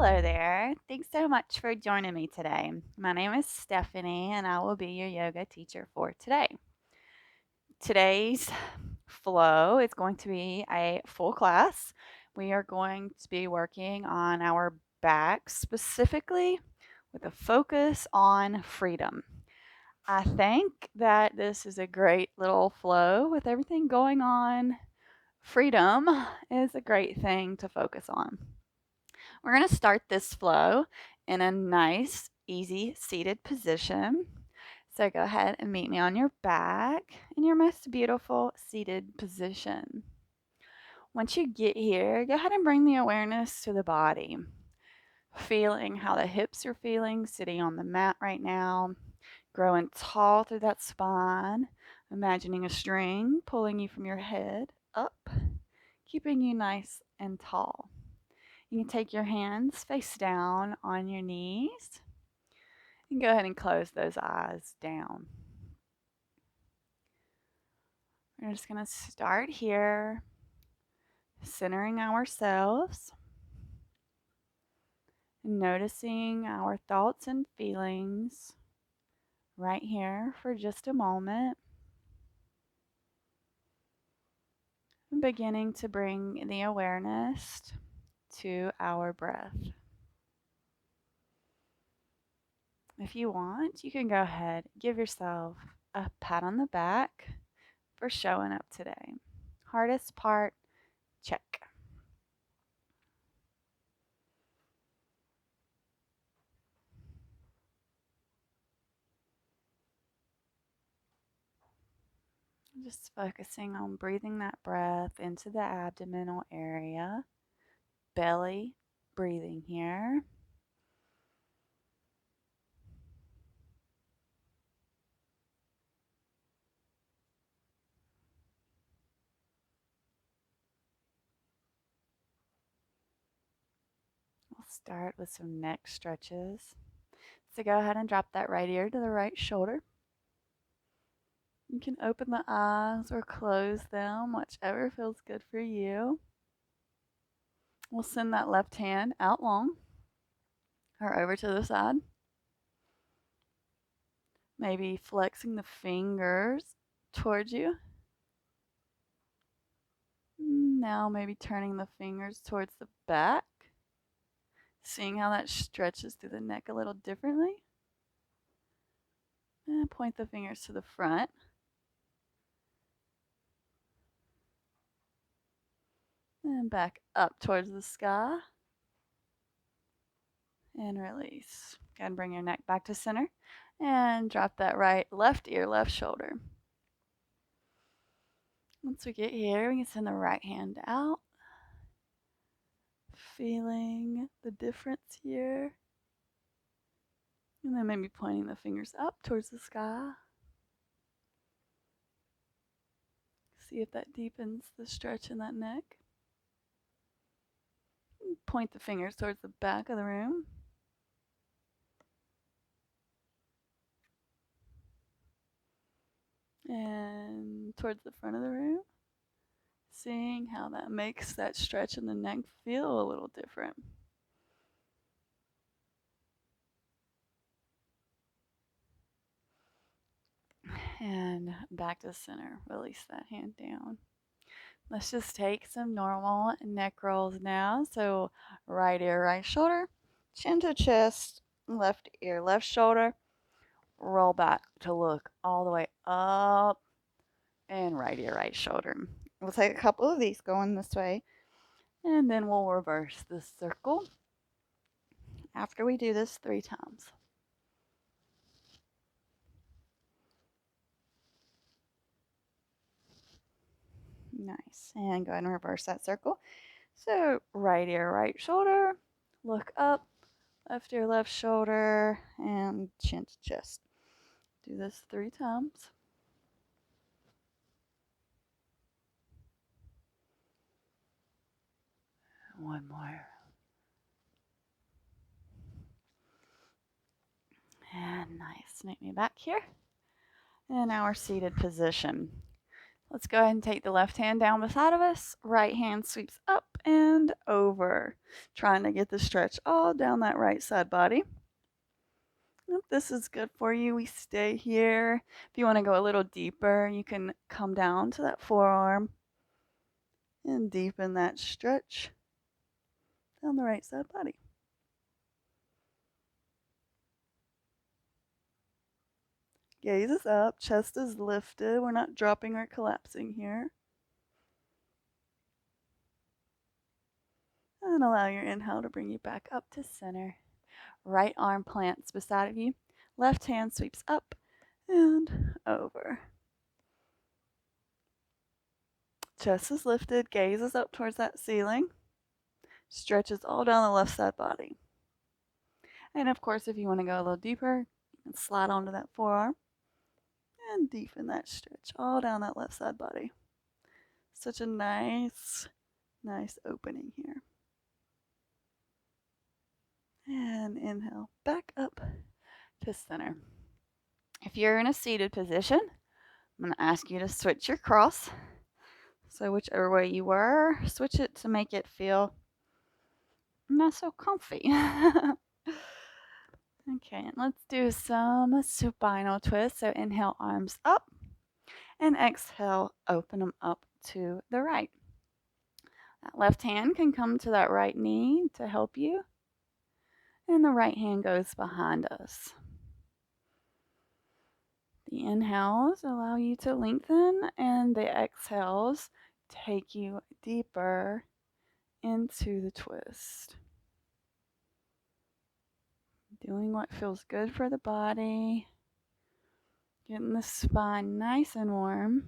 Hello there. Thanks so much for joining me today. My name is Stephanie, and I will be your yoga teacher for today. Today's flow is going to be a full class. We are going to be working on our back specifically with a focus on freedom. I think that this is a great little flow with everything going on. Freedom is a great thing to focus on. We're going to start this flow in a nice, easy seated position. So go ahead and meet me on your back in your most beautiful seated position. Once you get here, go ahead and bring the awareness to the body. Feeling how the hips are feeling sitting on the mat right now. Growing tall through that spine. Imagining a string pulling you from your head up, keeping you nice and tall. You can take your hands face down on your knees and go ahead and close those eyes down. We're just going to start here, centering ourselves, and noticing our thoughts and feelings right here for just a moment. And beginning to bring the awareness to our breath. If you want, you can go ahead, give yourself a pat on the back for showing up today. Hardest part, check. Just focusing on breathing that breath into the abdominal area, belly breathing here. We'll start with some neck stretches. So go ahead and drop that right ear to the right shoulder. You can open the eyes or close them, whichever feels good for you. We'll send that left hand out long or over to the side. Maybe flexing the fingers towards you. Now maybe turning the fingers towards the back. Seeing how that stretches through the neck a little differently. And point the fingers to the front. And back up towards the sky. And release. Go ahead and bring your neck back to center. And drop that left ear, left shoulder. Once we get here, we can send the right hand out. Feeling the difference here. And then maybe pointing the fingers up towards the sky. See if that deepens the stretch in that neck. Point the fingers towards the back of the room. And towards the front of the room. Seeing how that makes that stretch in the neck feel a little different. And back to center. Release that hand down. Let's just take some normal neck rolls now. So right ear, right shoulder, chin to chest, left ear, left shoulder. Roll back to look all the way up, and right ear, right shoulder. We'll take a couple of these going this way, and then we'll reverse this circle after we do this 3 times. Nice. And go ahead and reverse that circle. So right ear, right shoulder, look up, left ear, left shoulder, and chin to chest. Do this 3 times. One more. And nice. Meet me back here. And now our seated position. Let's go ahead and take the left hand down beside of us. Right hand sweeps up and over. Trying to get the stretch all down that right side body. If this is good for you, we stay here. If you want to go a little deeper, you can come down to that forearm and deepen that stretch down the right side body. Gaze is up, chest is lifted. We're not dropping or collapsing here. And allow your inhale to bring you back up to center. Right arm plants beside of you. Left hand sweeps up and over. Chest is lifted, gaze is up towards that ceiling. Stretches all down the left side body. And of course, if you want to go a little deeper, you can slide onto that forearm and deepen that stretch all down that left side body. Such a nice opening here. And inhale back up to center. If you're in a seated position, I'm going to ask you to switch your cross. So whichever way you were, switch it to make it feel not so comfy. Okay, and let's do some supinal twist. So inhale, arms up, and exhale, open them up to the right. That left hand can come to that right knee to help you, and the right hand goes behind us. The inhales allow you to lengthen, and the exhales take you deeper into the twist. Doing what feels good for the body, getting the spine nice and warm.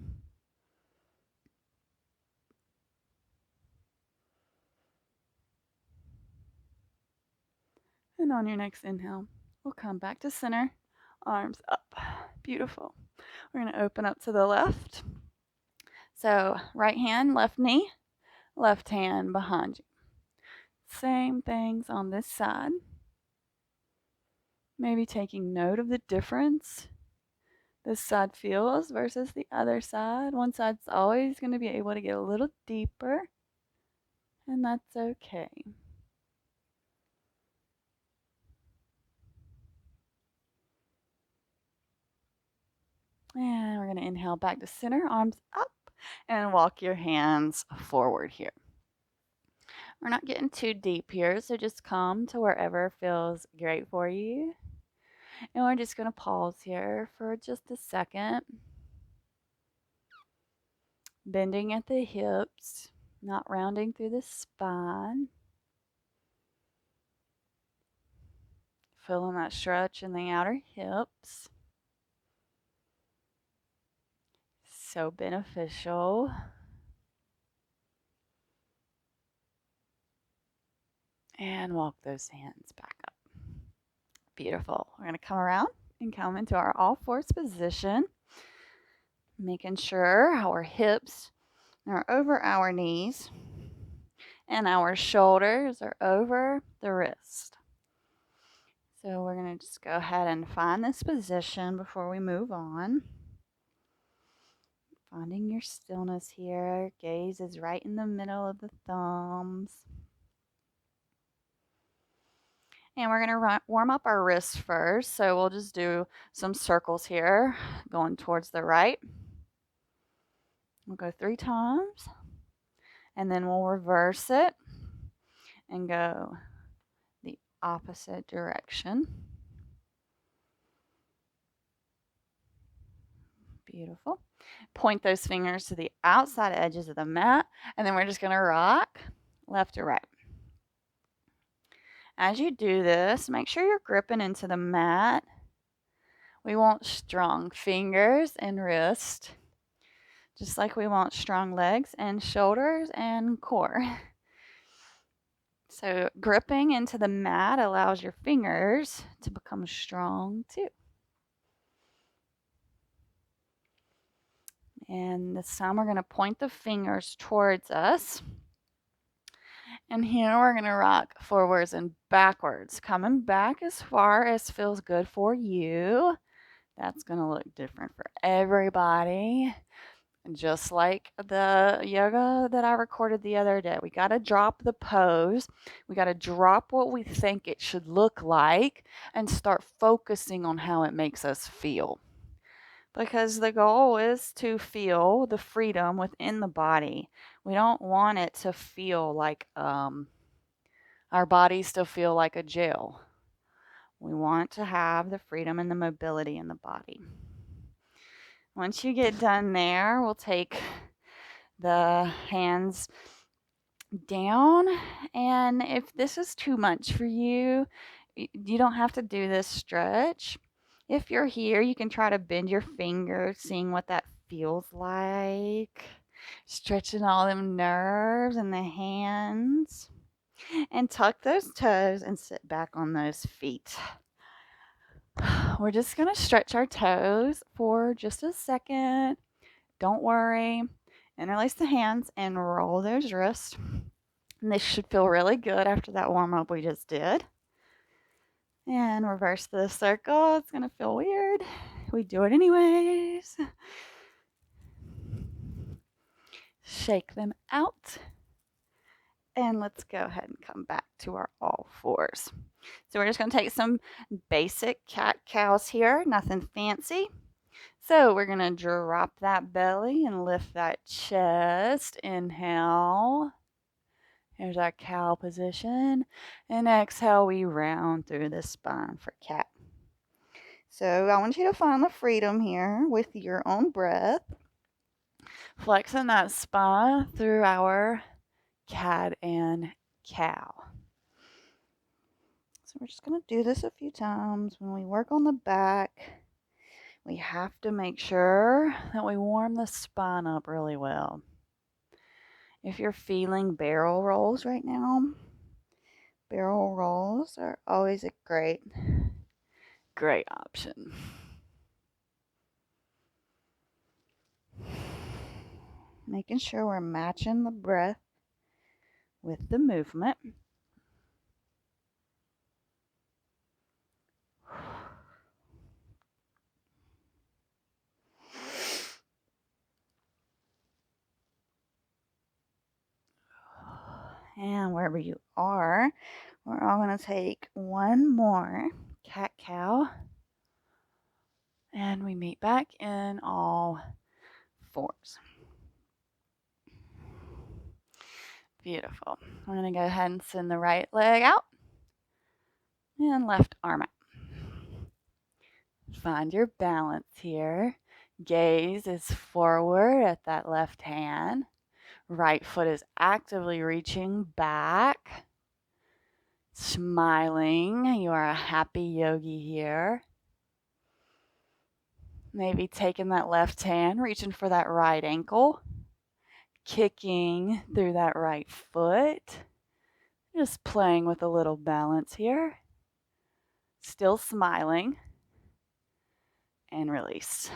And on your next inhale, we'll come back to center, arms up. Beautiful. We're going to open up to the left. So right hand, left knee, left hand behind you. Same things on this side. Maybe taking note of the difference this side feels versus the other side. One side's always going to be able to get a little deeper, and that's okay. And we're going to inhale back to center, arms up, and walk your hands forward here. We're not getting too deep here, so just come to wherever feels great for you. And we're just going to pause here for just a second. Bending at the hips, not rounding through the spine. Feeling that stretch in the outer hips. So beneficial. And walk those hands back up. Beautiful. We're going to come around and come into our all fours position. Making sure our hips are over our knees and our shoulders are over the wrist. So we're going to just go ahead and find this position before we move on. Finding your stillness here. Gaze is right in the middle of the thumbs. And we're going to warm up our wrists first. So we'll just do some circles here, going towards the right. We'll go 3 times. And then we'll reverse it and go the opposite direction. Beautiful. Point those fingers to the outside edges of the mat, and then we're just going to rock left to right. As you do this, make sure you're gripping into the mat. We want strong fingers and wrists, just like we want strong legs and shoulders and core. So gripping into the mat allows your fingers to become strong too. And this time we're going to point the fingers towards us. And here we're going to rock forwards and backwards, coming back as far as feels good for you. That's going to look different for everybody. Just like the yoga that I recorded the other day, we got to drop the pose. We got to drop what we think it should look like and start focusing on how it makes us feel. Because the goal is to feel the freedom within the body. We don't want it to feel like our bodies to feel like a jail. We want to have the freedom and the mobility in the body. Once you get done there, we'll take the hands down. And if this is too much for you, you don't have to do this stretch. If you're here, you can try to bend your fingers, seeing what that feels like. Stretching all them nerves in the hands. And tuck those toes and sit back on those feet. We're just going to stretch our toes for just a second. Don't worry. Interlace the hands and roll those wrists. And this should feel really good after that warm up we just did. And reverse the circle. It's going to feel weird. We do it anyways. Shake them out. And let's go ahead and come back to our all fours. So we're just going to take some basic cat-cows here, nothing fancy. So we're going to drop that belly and lift that chest. Inhale. Here's our cow position. And exhale, we round through the spine for cat. So I want you to find the freedom here with your own breath. Flexing that spine through our cat and cow. So we're just going to do this a few times. When we work on the back, we have to make sure that we warm the spine up really well. If you're feeling barrel rolls right now, barrel rolls are always a great option. Making sure we're matching the breath with the movement. And wherever you are, we're all going to take one more cat-cow. And we meet back in all fours. Beautiful. We're going to go ahead and send the right leg out and left arm out. Find your balance here. Gaze is forward at that left hand. Right foot is actively reaching back. Smiling. You are a happy yogi here. Maybe taking that left hand, reaching for that right ankle. Kicking through that right foot. Just playing with a little balance here. Still smiling. And release.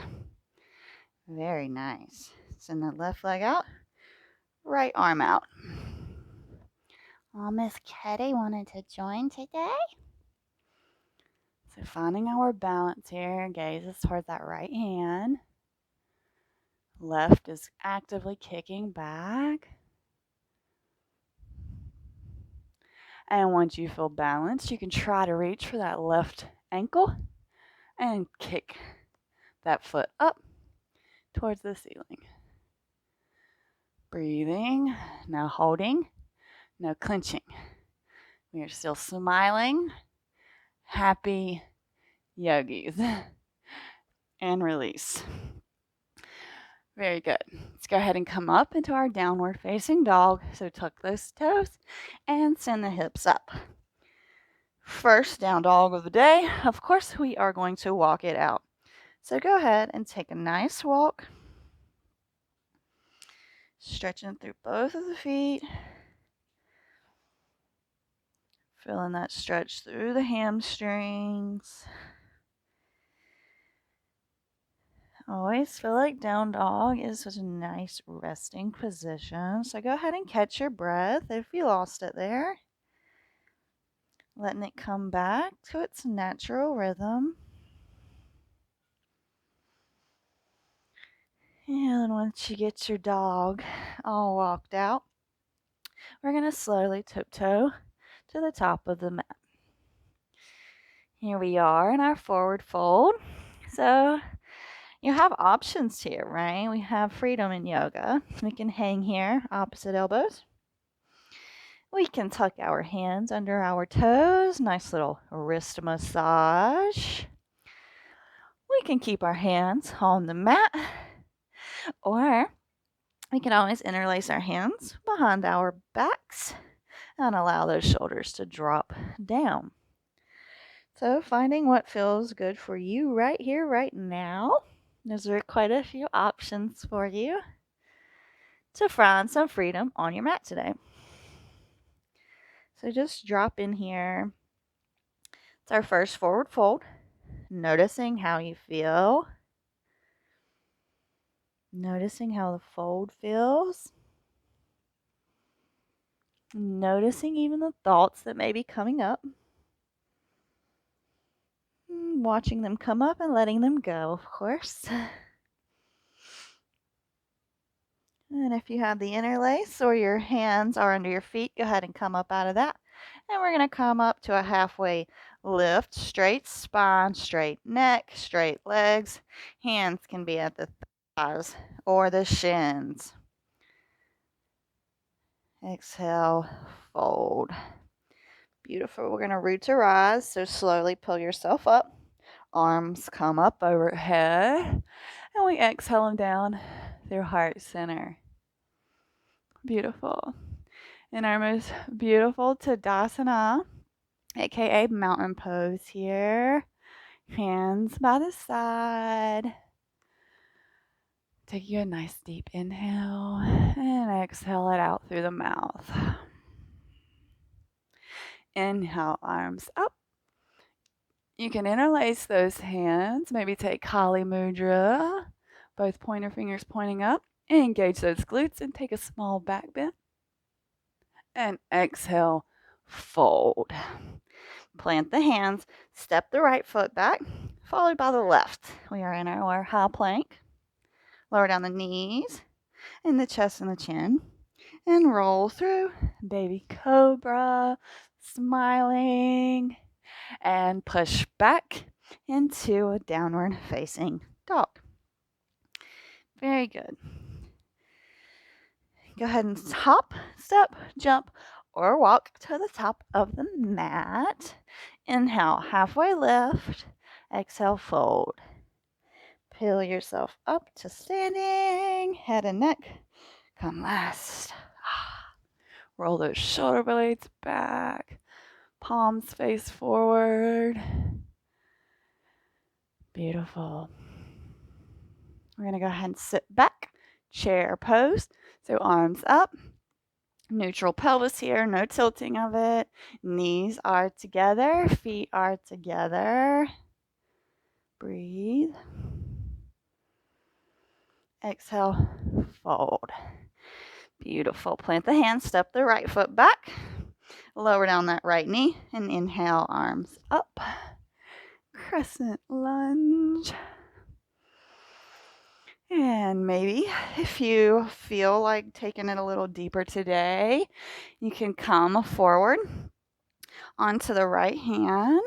Very nice. Send that left leg out. Right arm out. Miss Ketty wanted to join today. So finding our balance here. Gaze is towards that right hand. Left is actively kicking back. And once you feel balanced, you can try to reach for that left ankle and kick that foot up towards the ceiling. Breathing, no holding, no clenching. We are still smiling, happy yogis. And release. Very good. Let's go ahead and come up into our downward facing dog. So tuck those toes and send the hips up. First down dog of the day. Of course, we are going to walk it out. So go ahead and take a nice walk. Stretching through both of the feet. Feeling that stretch through the hamstrings. Always feel like down dog is such a nice resting position. So go ahead and catch your breath if you lost it there. Letting it come back to its natural rhythm. And once you get your dog all walked out, we're going to slowly tiptoe to the top of the mat. Here we are in our forward fold. So you have options here, right? We have freedom in yoga. We can hang here, opposite elbows. We can tuck our hands under our toes. Nice little wrist massage. We can keep our hands on the mat. Or we can always interlace our hands behind our backs and allow those shoulders to drop down. So finding what feels good for you right here, right now. There's quite a few options for you to find some freedom on your mat today. So just drop in here. It's our first forward fold. Noticing how you feel. Noticing how the fold feels. Noticing even the thoughts that may be coming up. Watching them come up and letting them go, of course. And if you have the interlace or your hands are under your feet, go ahead and come up out of that. And we're going to come up to a halfway lift, straight spine, straight neck, straight legs. Hands can be at the thighs or the shins. Exhale, fold. Beautiful. We're going to root to rise, so slowly pull yourself up. Arms come up overhead. And we exhale them down through heart center. Beautiful. In our most beautiful Tadasana, aka mountain pose here. Hands by the side. Take you a nice deep inhale and exhale it out through the mouth. Inhale, arms up. You can interlace those hands. Maybe take Kali Mudra, both pointer fingers pointing up. Engage those glutes and take a small back bend. And exhale, fold. Plant the hands, step the right foot back, followed by the left. We are in our high plank. Lower down the knees and the chest and the chin. And roll through baby cobra, smiling. And push back into a downward facing dog. Very good. Go ahead and hop, step, jump, or walk to the top of the mat. Inhale, halfway lift. Exhale, fold. Peel yourself up to standing. Head and neck come last. Roll those shoulder blades back. Palms face forward. Beautiful. We're going to go ahead and sit back. Chair pose. So arms up. Neutral pelvis here, no tilting of it. Knees are together, feet are together. Breathe. Exhale, fold. Beautiful. Plant the hands, step the right foot back. Lower down that right knee and inhale, arms up. Crescent lunge. And maybe if you feel like taking it a little deeper today, you can come forward onto the right hand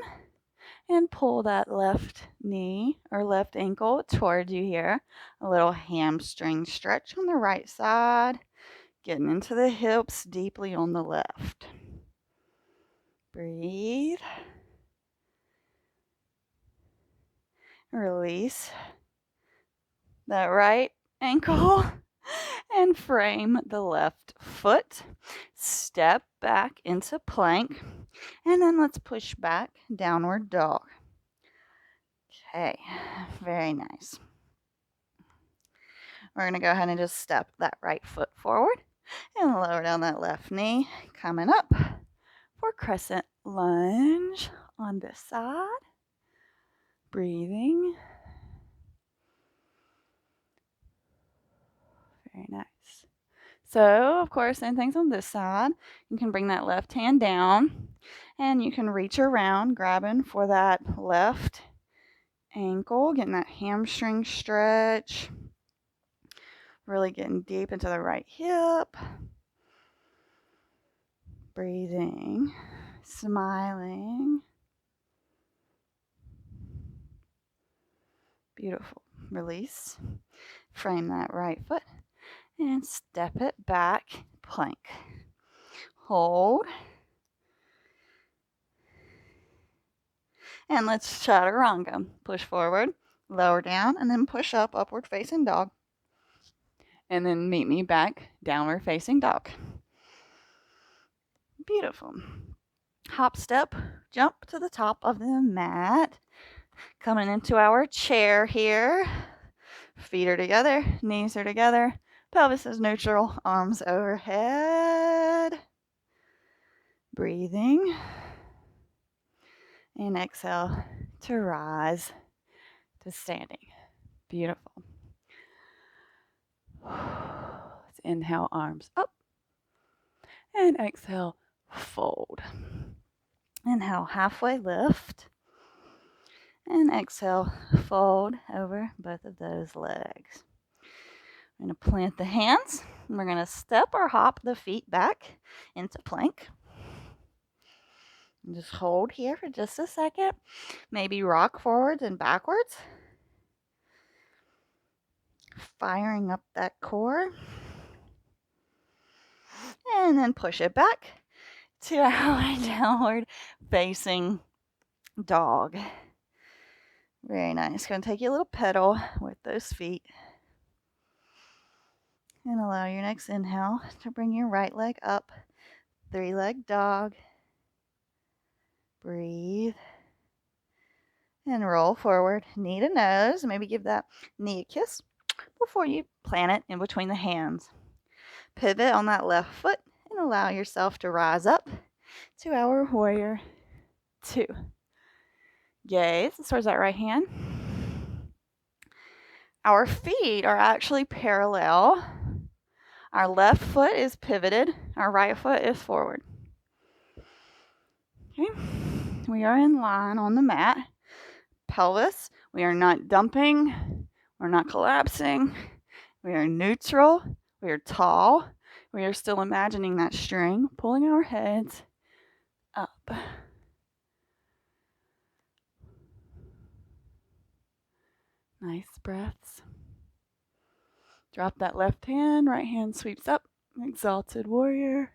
and pull that left knee or left ankle toward you here. A little hamstring stretch on the right side, getting into the hips deeply on the left. Breathe. Release that right ankle and frame the left foot. Step back into plank. And then let's push back, downward dog. Okay, very nice. We're going to go ahead and just step that right foot forward and lower down that left knee. Coming up for Crescent Lunge on this side. Breathing. Very nice. So, of course, same things on this side. You can bring that left hand down and you can reach around, grabbing for that left ankle, getting that hamstring stretch. Really getting deep into the right hip. Breathing, smiling. Beautiful. Release. Frame that right foot and step it back. Plank. Hold. And let's chaturanga. Push forward, lower down, and then push up, upward facing dog. And then meet me back, downward facing dog. Beautiful. Hop, step, jump to the top of the mat. Coming into our chair here. Feet are together, knees are together, pelvis is neutral, arms overhead. Breathing. And exhale to rise to standing. Beautiful. Let's inhale, arms up. And exhale, fold. Inhale, halfway lift. And exhale, fold over both of those legs. We're going to plant the hands. And we're going to step or hop the feet back into plank. And just hold here for just a second. Maybe rock forwards and backwards. Firing up that core. And then push it back to our downward facing dog. Very nice. Going to take you a little pedal with those feet. And allow your next inhale to bring your right leg up. 3-leg dog. Breathe. And roll forward, knee to nose. Maybe give that knee a kiss before you plant it in between the hands. Pivot on that left foot and allow yourself to rise up to our warrior 2. Gaze towards that right hand. Our feet are actually parallel. Our left foot is pivoted. Our right foot is forward. Okay. We are in line on the mat. Pelvis, we are not dumping. We're not collapsing. We are neutral. We are tall. We are still imagining that string, pulling our heads up. Nice breaths. Drop that left hand, right hand sweeps up. Exalted warrior.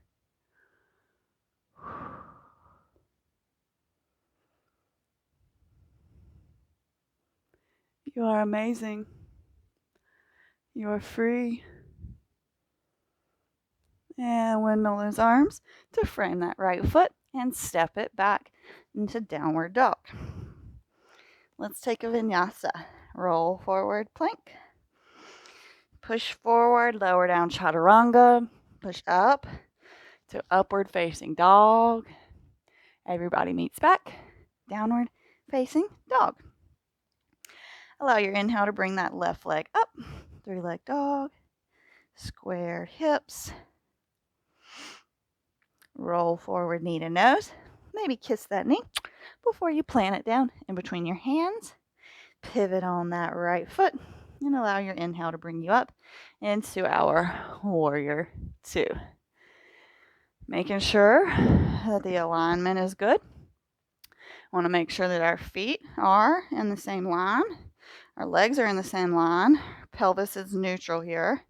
You are amazing. You are free. And windmill those arms to frame that right foot and step it back into downward dog. Let's take a vinyasa. Roll forward plank. Push forward, lower down chaturanga. Push up to upward facing dog. Everybody meets back. Downward facing dog. Allow your inhale to bring that left leg up. 3-leg dog. Squared hips. Roll forward, knee to nose. Maybe kiss that knee before you plant it down in between your hands. Pivot on that right foot and allow your inhale to bring you up into our warrior 2. Making sure that the alignment is good. Want to make sure that our feet are in the same line. Our legs are in the same line. Pelvis is neutral here.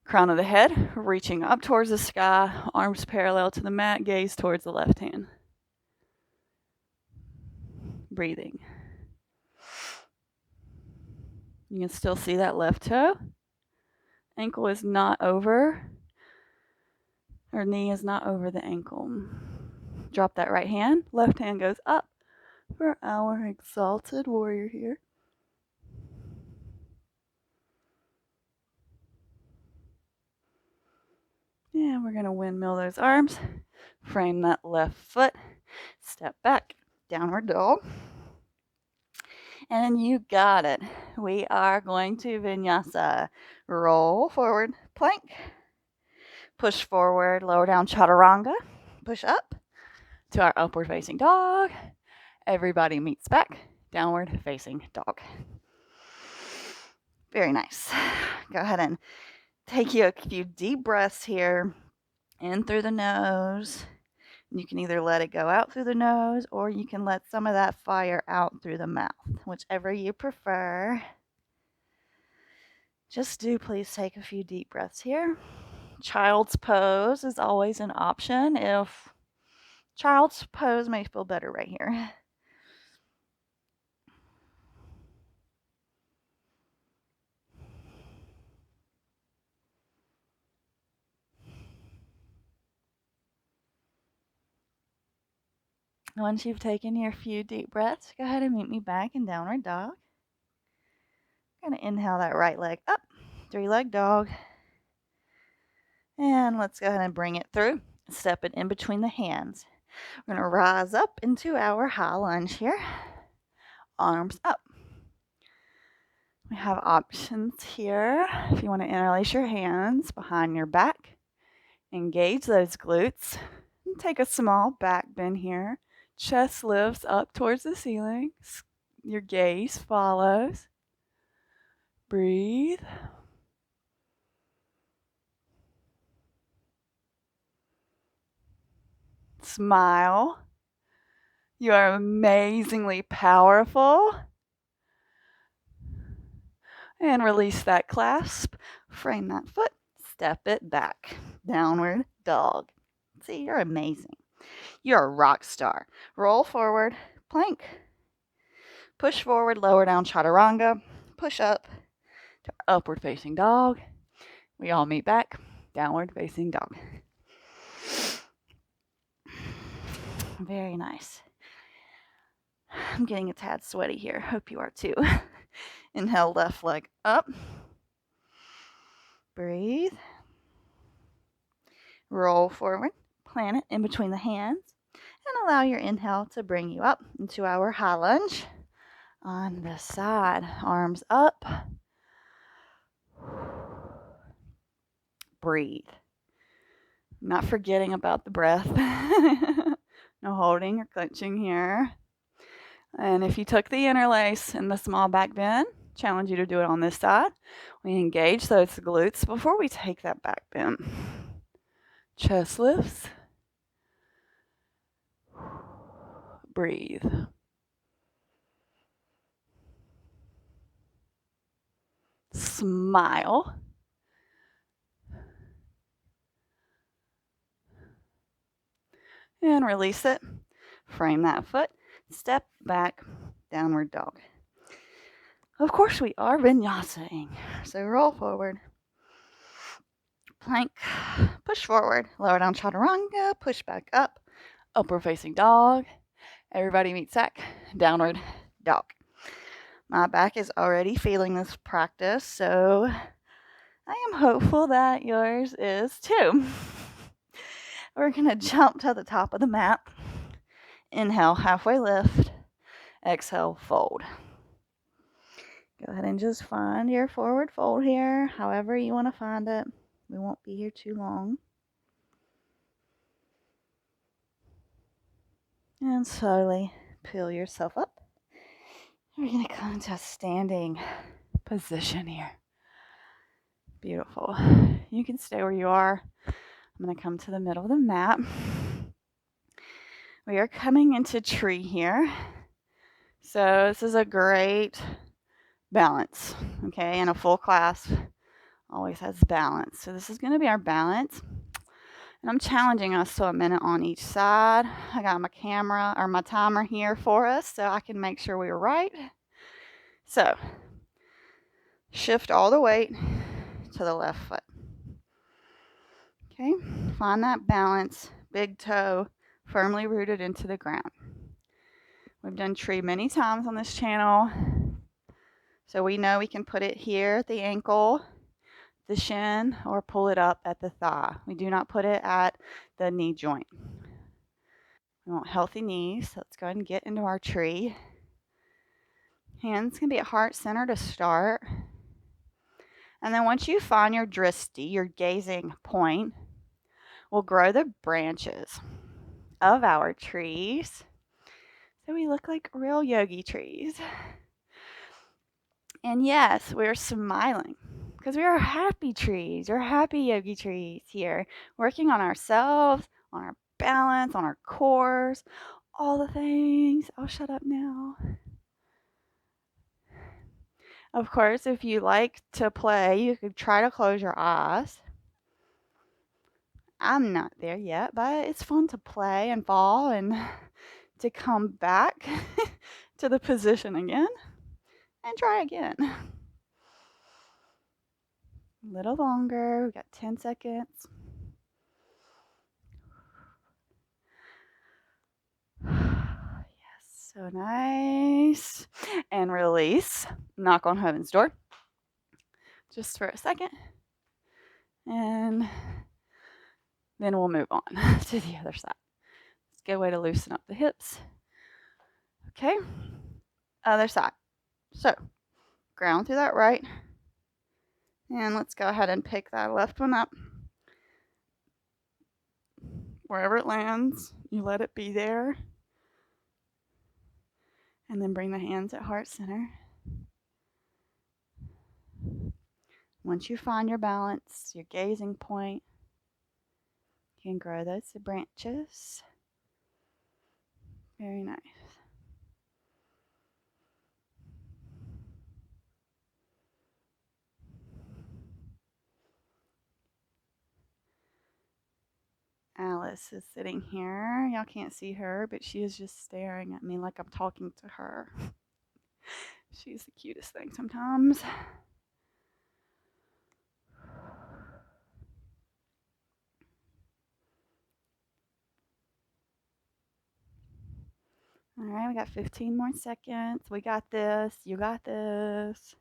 Crown of the head reaching up towards the sky, arms parallel to the mat, gaze towards the left hand. Breathing. You can still see that left toe. Ankle is not over, or knee is not over the ankle. Drop that right hand. Left hand goes up for our exalted warrior here. And we're going to windmill those arms. Frame that left foot. Step back. Downward dog. And you got it. We are going to vinyasa. Roll forward, plank. Push forward, lower down chaturanga. Push up to our upward facing dog. Everybody meets back. Downward facing dog. Very nice. Go ahead and take you a few deep breaths here, in through the nose. You can either let it go out through the nose or you can let some of that fire out through the mouth, whichever you prefer. Just do please take a few deep breaths here. Child's pose is always an option if child's pose may feel better right here. Once you've taken your few deep breaths, go ahead and meet me back in downward dog. I'm going to inhale that right leg up, 3-leg dog. And let's go ahead and bring it through. Step it in between the hands. We're going to rise up into our high lunge here. Arms up. We have options here. If you want to interlace your hands behind your back, engage those glutes, and take a small back bend here. Chest lifts up towards the ceiling. Your gaze follows. Breathe. Smile. You are amazingly powerful. And release that clasp. Frame that foot. Step it back. Downward dog. See, you're amazing. You're a rock star. Roll forward. Plank. Push forward. Lower down chaturanga. Push up to upward facing dog. We all meet back. Downward facing dog. Very nice. I'm getting a tad sweaty here. Hope you are too. Inhale, left leg up. Breathe. Roll forward. Plant it in between the hands. And allow your inhale to bring you up into our high lunge. On the side, arms up. Breathe. Not forgetting about the breath. No holding or clenching here. And if you took the interlace and the small back bend, challenge you to do it on this side. We engage those glutes before we take that back bend. Chest lifts. Breathe. Smile. And release it. Frame that foot. Step back. Downward dog. Of course, we are vinyasing. So roll forward. Plank. Push forward. Lower down chaturanga. Push back up. Upward facing dog. Everybody meet back. Downward dog. My back is already feeling this practice, so I am hopeful that yours is too. We're going to jump to the top of the mat. Inhale, halfway lift. Exhale, fold. Go ahead and just find your forward fold here, however you want to find it. We won't be here too long. And slowly peel yourself up. We're going to come into a standing position here. Beautiful. You can stay where you are. I'm going to come to the middle of the mat. We are coming into tree here. So this is a great balance, okay? And a full class always has balance. So this is going to be our balance. And I'm challenging us to a minute on each side. I got my camera or my timer here for us so I can make sure we're right. So shift all the weight to the left foot. Okay, find that balance, big toe firmly rooted into the ground. We've done tree many times on this channel, so we know we can put it here at the ankle, the shin, or pull it up at the thigh. We do not put it at the knee joint. We want healthy knees, so let's go ahead and get into our tree. Hands can be at heart center to start. And then once you find your drishti, your gazing point, we'll grow the branches of our trees so we look like real yogi trees. And yes, we're smiling because we are happy trees. We're happy yogi trees here, working on ourselves, on our balance, on our cores, all the things. I'll shut up now. Of course, if you like to play, you could try to close your eyes. I'm not there yet, but it's fun to play and fall and to come back to the position again and try again. A little longer. We got 10 seconds. Yes, so nice. And release. Knock on heaven's door. Just for a second. And then we'll move on to the other side. It's a good way to loosen up the hips. Okay. Other side. So, ground through that right. And let's go ahead and pick that left one up. Wherever it lands, you let it be there. And then bring the hands at heart center. Once you find your balance, your gazing point, you can grow those to branches. Very nice. Alice is sitting here. Y'all can't see her, but she is just staring at me like I'm talking to her. She's the cutest thing sometimes. All right, we got 15 more seconds. We got this. You got this.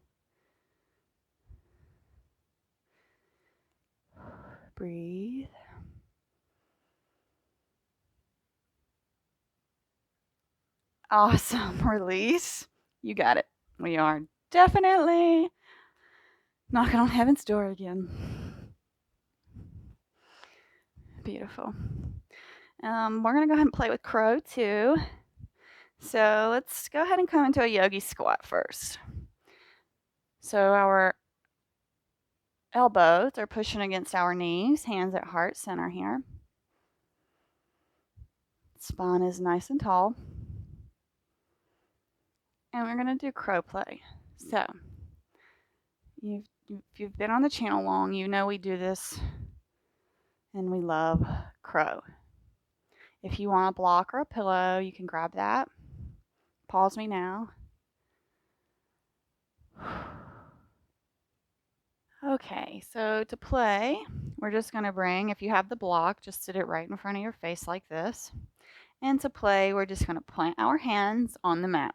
Breathe. Awesome. Release. You got it. We are definitely knocking on heaven's door again. Beautiful. We're going to go ahead and play with crow too. So let's go ahead and come into a yogi squat first. So our elbows are pushing against our knees, hands at heart center here. Spine is nice and tall. And we're going to do crow play. So if you've been on the channel long, you know we do this and we love crow. If you want a block or a pillow, you can grab that. Pause me now. Okay, so to play, we're just going to bring, if you have the block, just sit it right in front of your face like this. And to play, we're just going to plant our hands on the mat.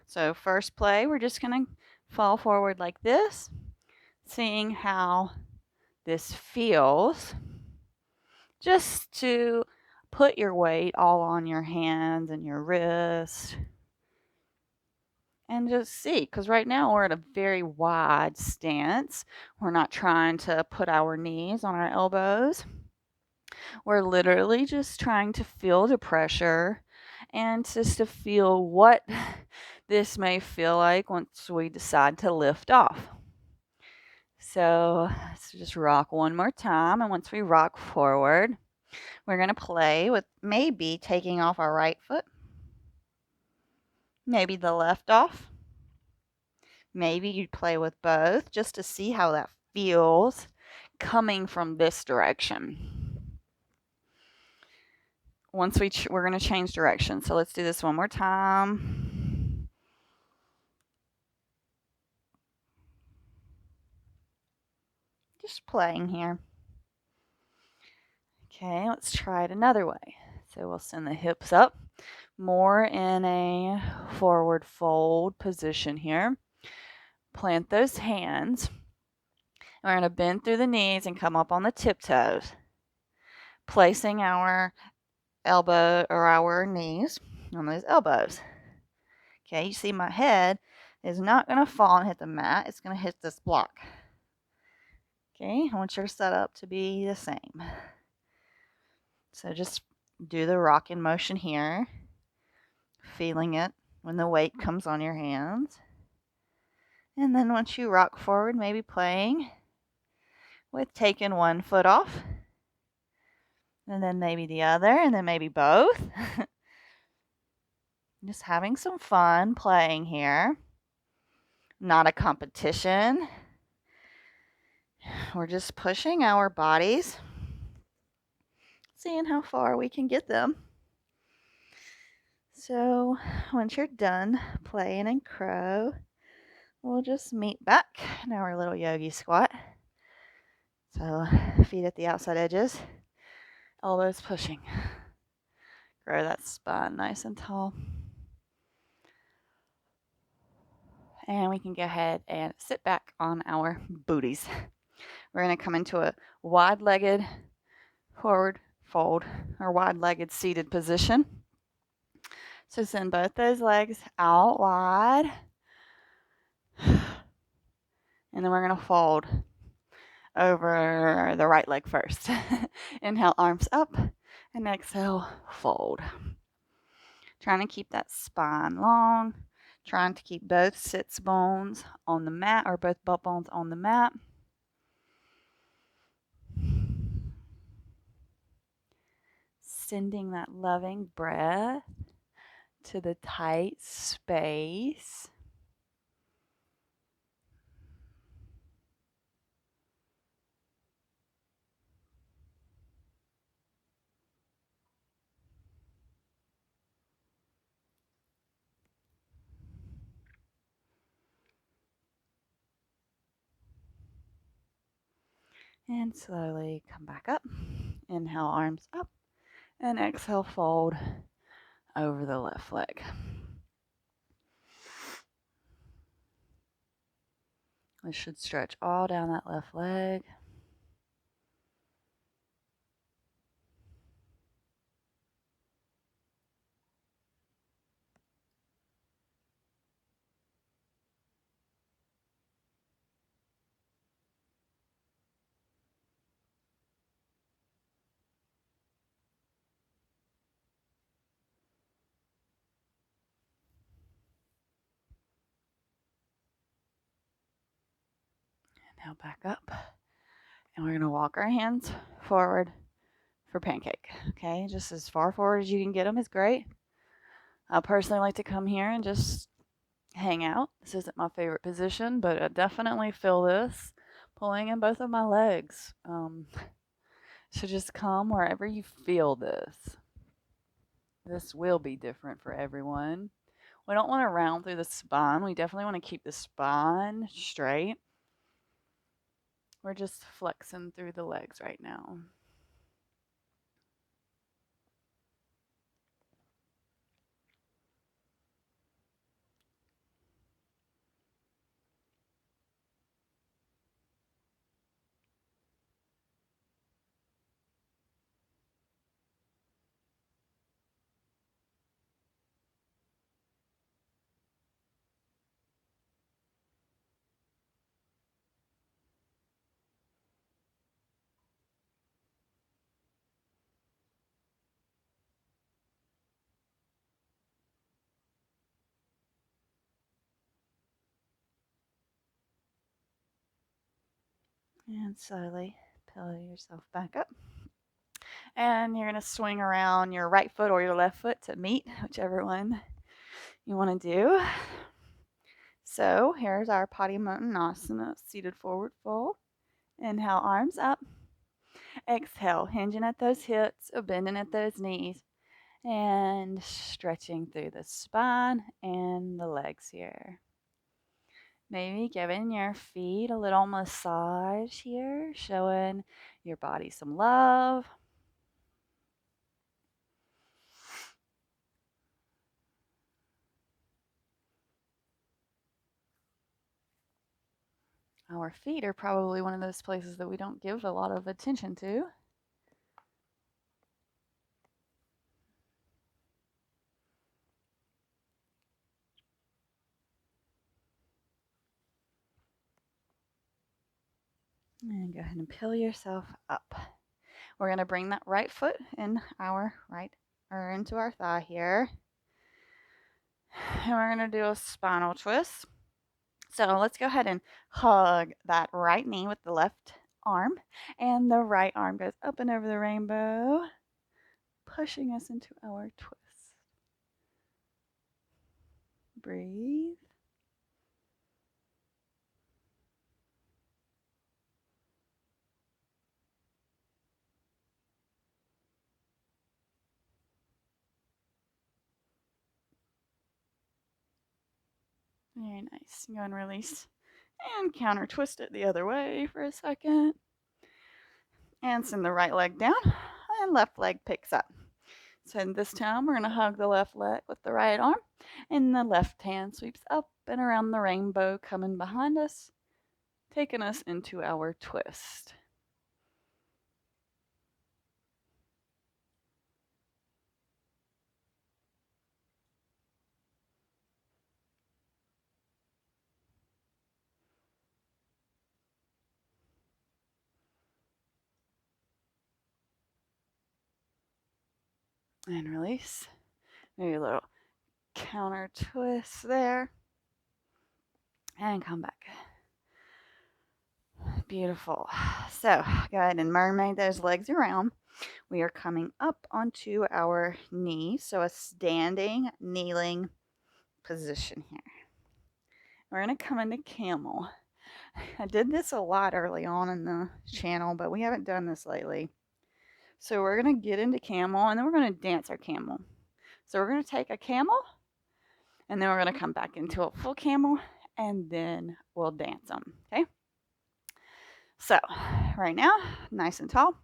So first play, we're just going to fall forward like this, seeing how this feels. Just to put your weight all on your hands and your wrists. And just see, because right now we're at a very wide stance. We're not trying to put our knees on our elbows. We're literally just trying to feel the pressure and just to feel what this may feel like once we decide to lift off. So let's just rock one more time. And once we rock forward, we're going to play with maybe taking off our right foot, maybe the left off. Maybe you'd play with both just to see how that feels coming from this direction. Once we're going to change direction. So let's do this one more time. Just playing here. Okay, let's try it another way. So we'll send the hips up, more in a forward fold position here. Plant those hands. We're going to bend through the knees and come up on the tiptoes, placing our elbow or our knees on those elbows. Okay, you see my head is not going to fall and hit the mat. It's going to hit this block. Okay, I want your setup to be the same. So just do the rocking motion here, feeling it when the weight comes on your hands. And then once you rock forward, maybe playing with taking one foot off, and then maybe the other, and then maybe both. Just having some fun playing here. Not a competition. We're just pushing our bodies, seeing how far we can get them. So once you're done playing in crow, we'll just meet back in our little yogi squat. So feet at the outside edges, elbows pushing. Grow that spine nice and tall. And we can go ahead and sit back on our booties. We're going to come into a wide-legged forward fold or wide-legged seated position. So send both those legs out wide. And then we're going to fold over the right leg first. Inhale, arms up, and exhale, fold. Trying to keep that spine long. Trying to keep both sits bones on the mat or both butt bones on the mat. Sending that loving breath to the tight space. And slowly come back up. Inhale, arms up. And exhale, fold over the left leg. This should stretch all down that left leg. Inhale, back up. And we're going to walk our hands forward for pancake. Okay, just as far forward as you can get them is great. I personally like to come here and just hang out. This isn't my favorite position, but I definitely feel this pulling in both of my legs. So just come wherever you feel this. This will be different for everyone. We don't want to round through the spine. We definitely want to keep the spine straight. We're just flexing through the legs right now. And slowly pillow yourself back up. And you're going to swing around your right foot or your left foot to meet, whichever one you want to do. So here's our Padmasana, seated forward fold. Inhale, arms up. Exhale, hinging at those hips, bending at those knees, and stretching through the spine and the legs here. Maybe giving your feet a little massage here, showing your body some love. Our feet are probably one of those places that we don't give a lot of attention to. And go ahead and peel yourself up. We're going to bring that right foot in our right or into our thigh here. And we're going to do a spinal twist. So let's go ahead and hug that right knee with the left arm, and the right arm goes up and over the rainbow, pushing us into our twist. Breathe. Very nice. Go and release. And counter twist it the other way for a second. And send the right leg down, and left leg picks up. So this time we're going to hug the left leg with the right arm, and the left hand sweeps up and around the rainbow, coming behind us, taking us into our twist. And release. Maybe a little counter twist there. And come back. Beautiful. So go ahead and mermaid those legs around. We are coming up onto our knees, so a standing, kneeling position here. We're going to come into camel. I did this a lot early on in the channel, but we haven't done this lately. So we're going to get into camel, and then we're going to dance our camel. So we're going to take a camel, and then we're going to come back into a full camel, and then we'll dance them, okay? So right now, nice and tall.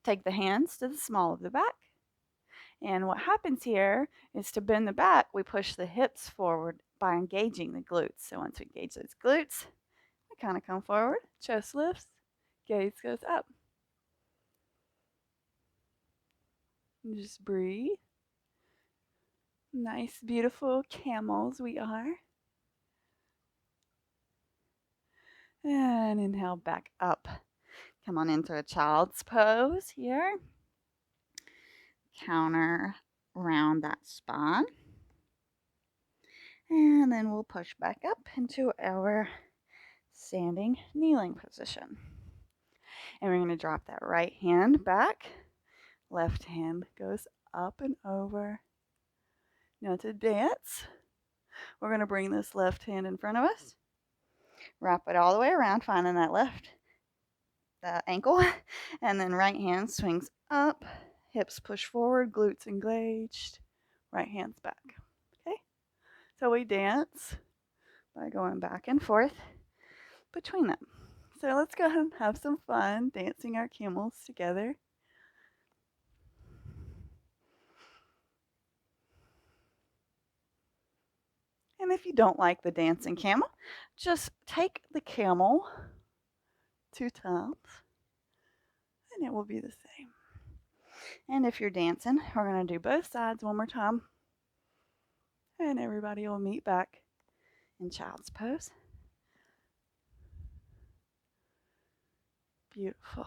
Take the hands to the small of the back. And what happens here is to bend the back, we push the hips forward by engaging the glutes. So once we engage those glutes, we kind of come forward, chest lifts, gaze goes up. And just breathe. Nice, beautiful camels we are. And inhale back up. Come on into a child's pose here. Counter round that spine. And then we'll push back up into our standing kneeling position. And we're going to drop that right hand back. Left hand goes up and over. Now to dance, we're going to bring this left hand in front of us. Wrap it all the way around, finding that left ankle. And then right hand swings up. Hips push forward, glutes engaged. Right hand's back. Okay? So we dance by going back and forth between them. So let's go ahead and have some fun dancing our camels together. And if you don't like the dancing camel, just take the camel 2 times and it will be the same. And if you're dancing, we're going to do both sides one more time. And everybody will meet back in child's pose. Beautiful.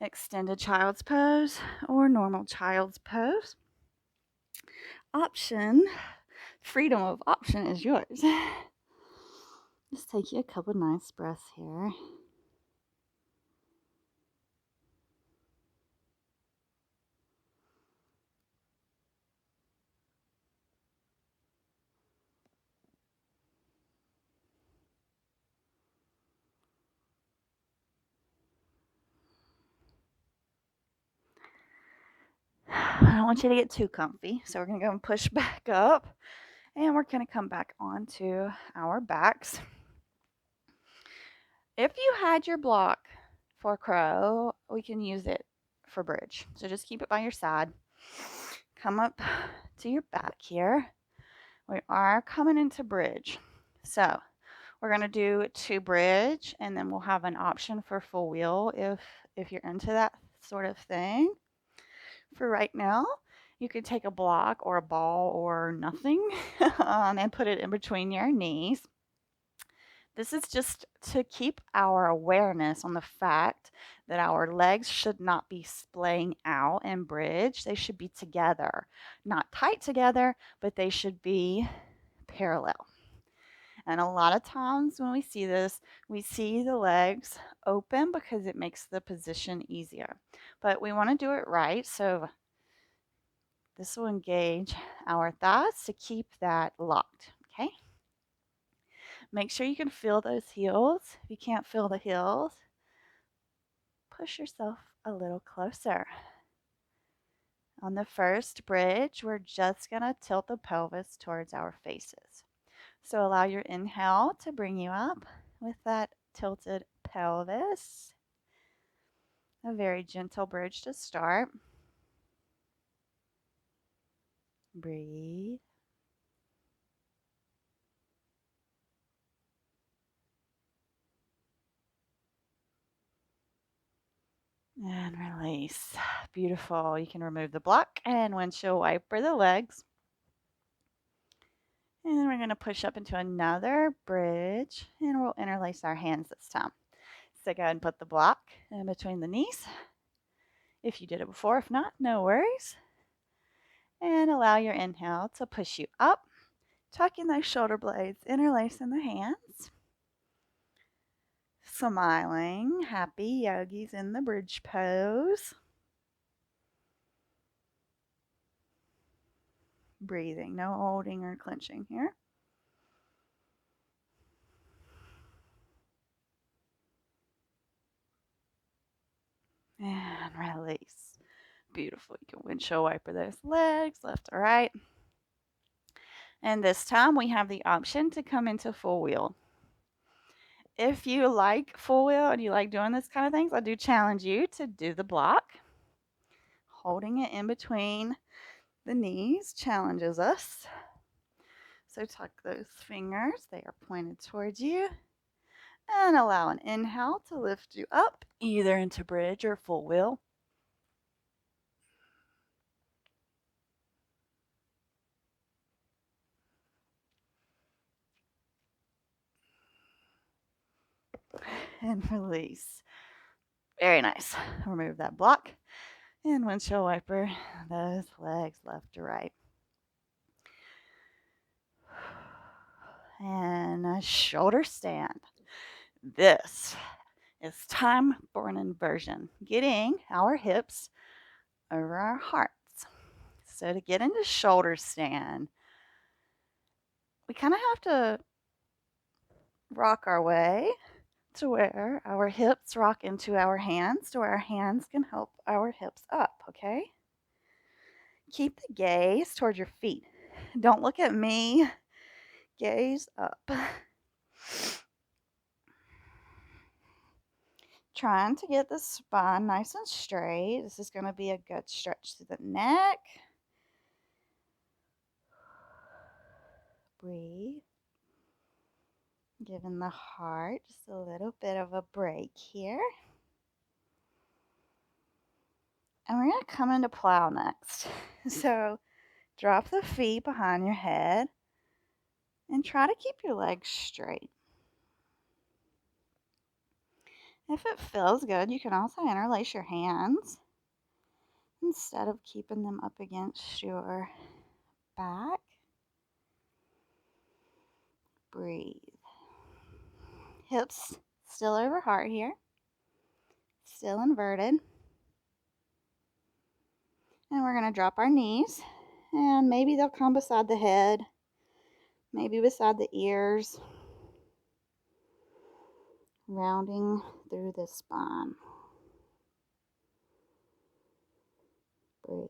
Extended child's pose or normal child's pose. Freedom of option is yours. Just take you a couple nice breaths here. I don't want you to get too comfy, so we're going to go and push back up, and we're going to come back onto our backs. If you had your block for crow, we can use it for bridge. So just keep it by your side. Come up to your back here. We are coming into bridge. So we're going to do 2 bridge, and then we'll have an option for full wheel if you're into that sort of thing. For right now, you could take a block or a ball or nothing and put it in between your knees. This is just to keep our awareness on the fact that our legs should not be splaying out in bridge. They should be together. Not tight together, but they should be parallel. And a lot of times when we see this, we see the legs open because it makes the position easier. But we want to do it right. So this will engage our thighs to keep that locked. Okay. Make sure you can feel those heels. If you can't feel the heels, push yourself a little closer. On the first bridge, we're just going to tilt the pelvis towards our faces. So allow your inhale to bring you up with that tilted pelvis. A very gentle bridge to start. Breathe. And release. Beautiful. You can remove the block and windshield wiper the legs. And then we're going to push up into another bridge and we'll interlace our hands this time. So go ahead and put the block in between the knees. If you did it before, if not, no worries. And allow your inhale to push you up, tucking those shoulder blades, interlacing the hands. Smiling, happy yogis in the bridge pose. Breathing, no holding or clenching here. And release. Beautiful. You can windshield wiper those legs, left or right. And this time we have the option to come into full wheel. If you like full wheel and you like doing this kind of things, I do challenge you to do the block. Holding it in between the knees challenges us. So tuck those fingers, they are pointed towards you. And allow an inhale to lift you up, either into bridge or full wheel. And release. Very nice. Remove that block. And windshield wiper those legs left to right. And a shoulder stand. This is time for an inversion, getting our hips over our hearts. So to get into shoulder stand, we kind of have to rock our way to where our hips rock into our hands, to where our hands can help our hips up, okay? Keep the gaze towards your feet. Don't look at me. Gaze up. Trying to get the spine nice and straight. This is going to be a good stretch to the neck. Breathe. Giving the heart just a little bit of a break here. And we're going to come into plow next. So drop the feet behind your head and try to keep your legs straight. If it feels good, you can also interlace your hands instead of keeping them up against your back. Breathe. Hips still over heart here. Still inverted. And we're going to drop our knees. And maybe they'll come beside the head. Maybe beside the ears. Rounding through the spine. Breathe.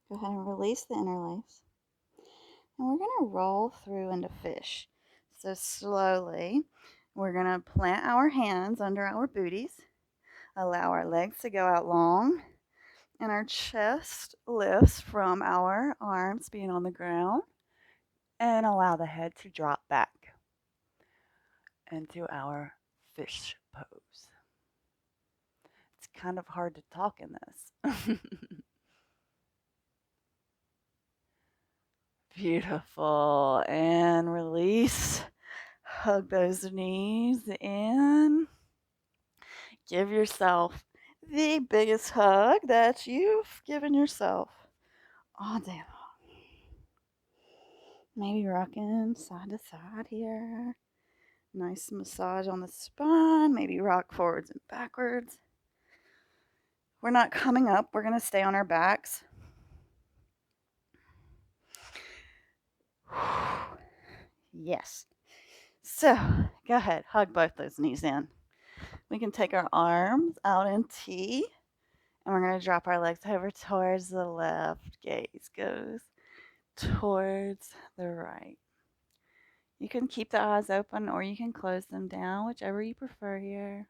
Go ahead and release the interlace. And we're going to roll through into fish. So slowly, we're going to plant our hands under our booties. Allow our legs to go out long. And our chest lifts from our arms being on the ground. And allow the head to drop back into our fish pose. It's kind of hard to talk in this. Beautiful. And release. Hug those knees in. Give yourself the biggest hug that you've given yourself all day long. Maybe rocking side to side here. Nice massage on the spine. Maybe rock forwards and backwards. We're not coming up. We're going to stay on our backs. Yes. So go ahead. Hug both those knees in. We can take our arms out in T. And we're going to drop our legs over towards the left. Gaze goes towards the right. You can keep the eyes open or you can close them down, whichever you prefer here.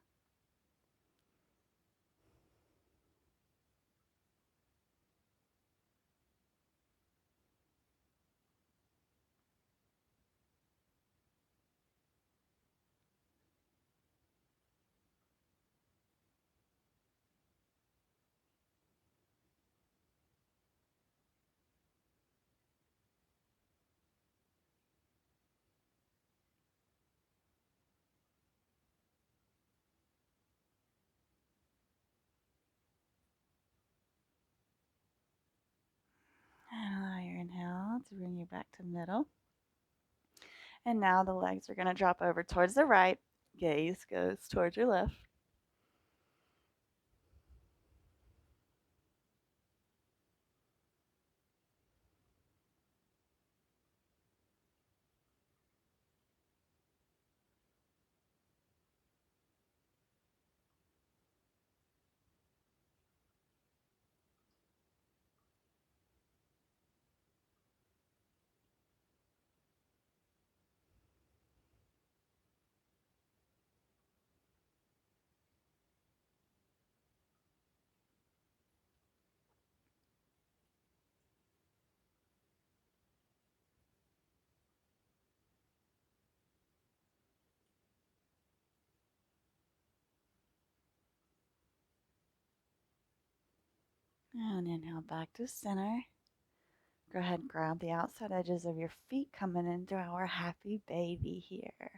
And allow your inhale to bring you back to middle. And now the legs are going to drop over towards the right. Gaze goes towards your left. And inhale back to center. Go ahead and grab the outside edges of your feet coming into our happy baby here.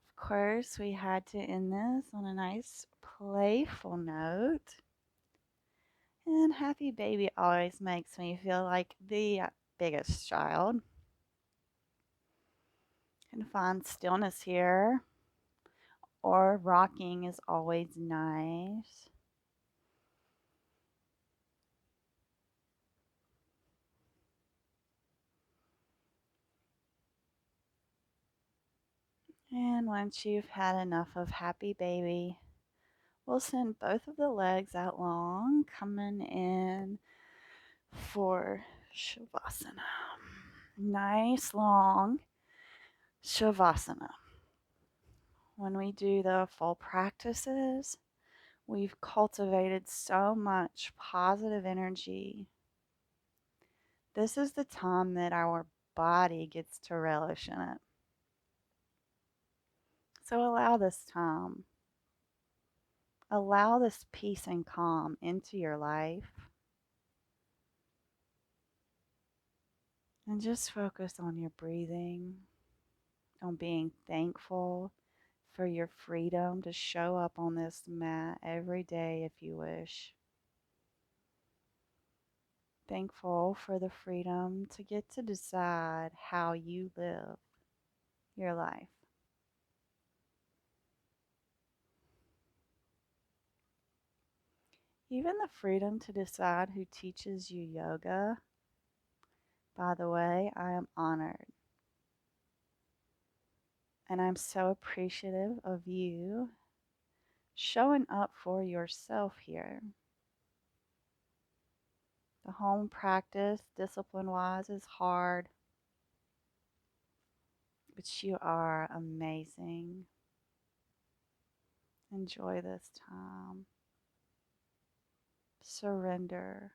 Of course, we had to end this on a nice playful note. And happy baby always makes me feel like the biggest child. And find stillness here, or rocking is always nice. And once you've had enough of happy baby, we'll send both of the legs out long, coming in for Shavasana. Nice long Shavasana. When we do the full practices, we've cultivated so much positive energy. This is the time that our body gets to relish in it. So allow this time. Allow this peace and calm into your life. And just focus on your breathing, on being thankful for your freedom to show up on this mat every day if you wish. Thankful for the freedom to get to decide how you live your life. Even the freedom to decide who teaches you yoga. By the way, I am honored. And I'm so appreciative of you showing up for yourself here. The home practice, discipline-wise, is hard, but you are amazing. Enjoy this time. Surrender.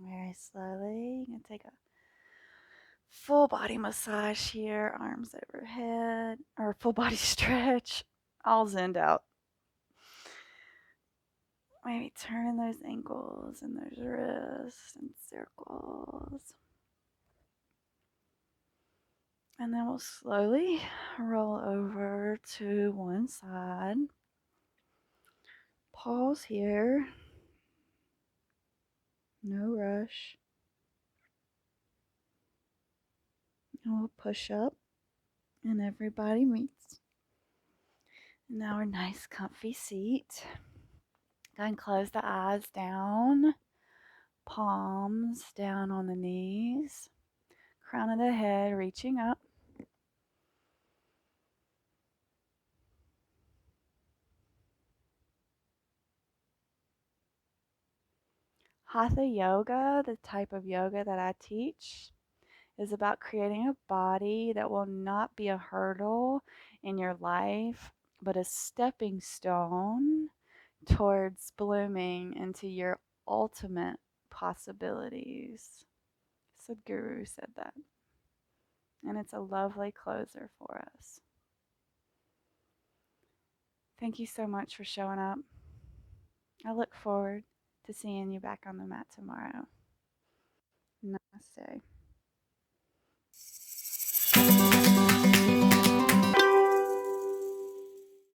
Very slowly. You can take a full body massage here, arms overhead, or full body stretch, all zenned out. Maybe turning those ankles and those wrists in circles. And then we'll slowly roll over to one side. Pause here. No rush. And we'll push up and everybody meets. And now our nice comfy seat. Go ahead and close the eyes down. Palms down on the knees. Crown of the head reaching up. Hatha yoga, the type of yoga that I teach, is about creating a body that will not be a hurdle in your life, but a stepping stone towards blooming into your ultimate possibilities. Sadhguru said that. And it's a lovely closer for us. Thank you so much for showing up. I look forward to seeing you back on the mat tomorrow. Namaste.